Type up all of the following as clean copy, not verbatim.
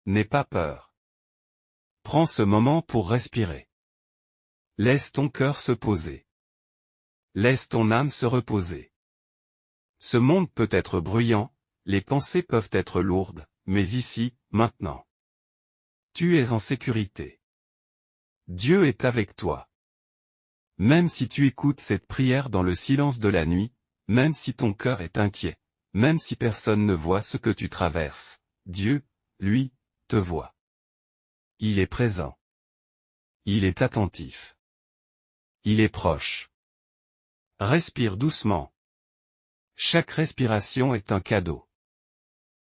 N'aie pas peur. Prends ce moment pour respirer. Laisse ton cœur se poser. Laisse ton âme se reposer. Ce monde peut être bruyant, les pensées peuvent être lourdes, mais ici, maintenant. Tu es en sécurité. Dieu est avec toi. Même si tu écoutes cette prière dans le silence de la nuit, même si ton cœur est inquiet, même si personne ne voit ce que tu traverses, Dieu, lui, te voit. Il est présent. Il est attentif. Il est proche. Respire doucement. Chaque respiration est un cadeau.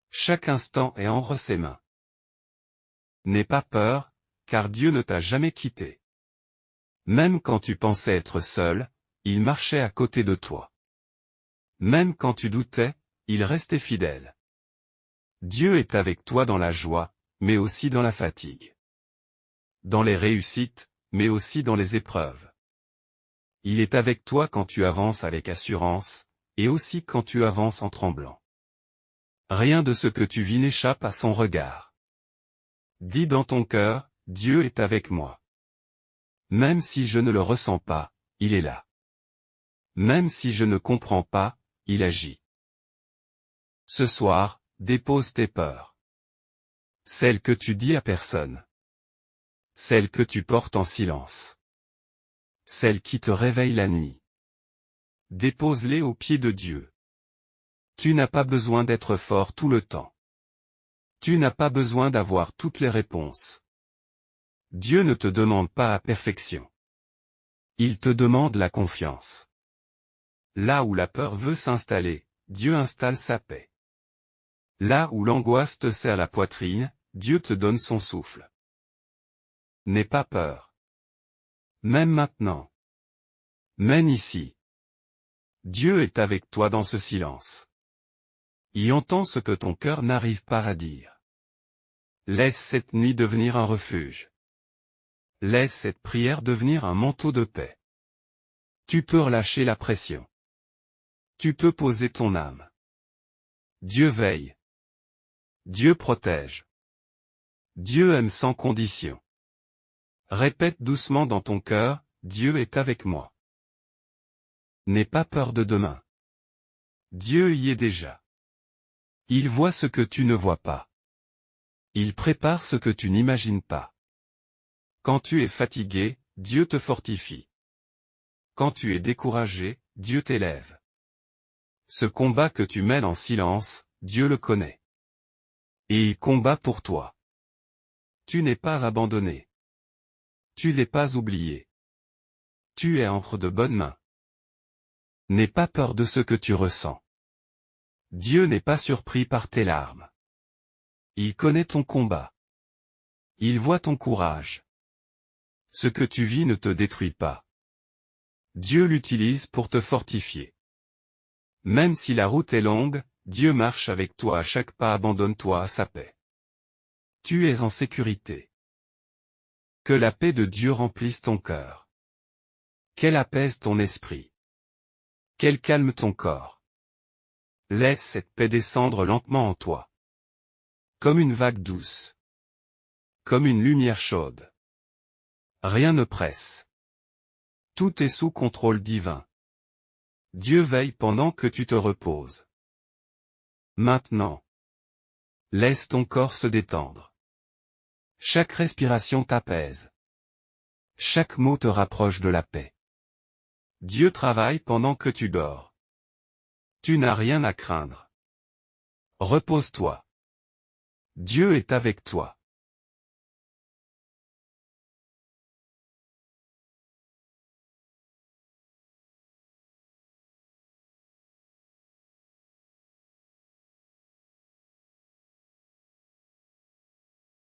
Chaque instant est entre ses mains. N'aie pas peur, car Dieu ne t'a jamais quitté. Même quand tu pensais être seul, il marchait à côté de toi. Même quand tu doutais, il restait fidèle. Dieu est avec toi dans la joie, mais aussi dans la fatigue. Dans les réussites, mais aussi dans les épreuves. Il est avec toi quand tu avances avec assurance, et aussi quand tu avances en tremblant. Rien de ce que tu vis n'échappe à son regard. Dis dans ton cœur, Dieu est avec moi. Même si je ne le ressens pas, il est là. Même si je ne comprends pas, il agit. Ce soir, dépose tes peurs. Celles que tu dis à personne. Celles que tu portes en silence. Celles qui te réveillent la nuit. Dépose-les aux pieds de Dieu. Tu n'as pas besoin d'être fort tout le temps. Tu n'as pas besoin d'avoir toutes les réponses. Dieu ne te demande pas la perfection. Il te demande la confiance. Là où la peur veut s'installer, Dieu installe sa paix. Là où l'angoisse te serre la poitrine, Dieu te donne son souffle. N'aie pas peur. Même maintenant. Même ici. Dieu est avec toi dans ce silence. Il entend ce que ton cœur n'arrive pas à dire. Laisse cette nuit devenir un refuge. Laisse cette prière devenir un manteau de paix. Tu peux relâcher la pression. Tu peux poser ton âme. Dieu veille. Dieu protège. Dieu aime sans condition. Répète doucement dans ton cœur, Dieu est avec moi. N'aie pas peur de demain. Dieu y est déjà. Il voit ce que tu ne vois pas. Il prépare ce que tu n'imagines pas. Quand tu es fatigué, Dieu te fortifie. Quand tu es découragé, Dieu t'élève. Ce combat que tu mènes en silence, Dieu le connaît. Et il combat pour toi. Tu n'es pas abandonné. Tu n'es pas oublié. Tu es entre de bonnes mains. N'aie pas peur de ce que tu ressens. Dieu n'est pas surpris par tes larmes. Il connaît ton combat. Il voit ton courage. Ce que tu vis ne te détruit pas. Dieu l'utilise pour te fortifier. Même si la route est longue, Dieu marche avec toi à chaque pas. Abandonne-toi à sa paix. Tu es en sécurité. Que la paix de Dieu remplisse ton cœur. Qu'elle apaise ton esprit. Qu'elle calme ton corps. Laisse cette paix descendre lentement en toi. Comme une vague douce. Comme une lumière chaude. Rien ne presse. Tout est sous contrôle divin. Dieu veille pendant que tu te reposes. Maintenant. Laisse ton corps se détendre. Chaque respiration t'apaise. Chaque mot te rapproche de la paix. Dieu travaille pendant que tu dors. Tu n'as rien à craindre. Repose-toi. Dieu est avec toi.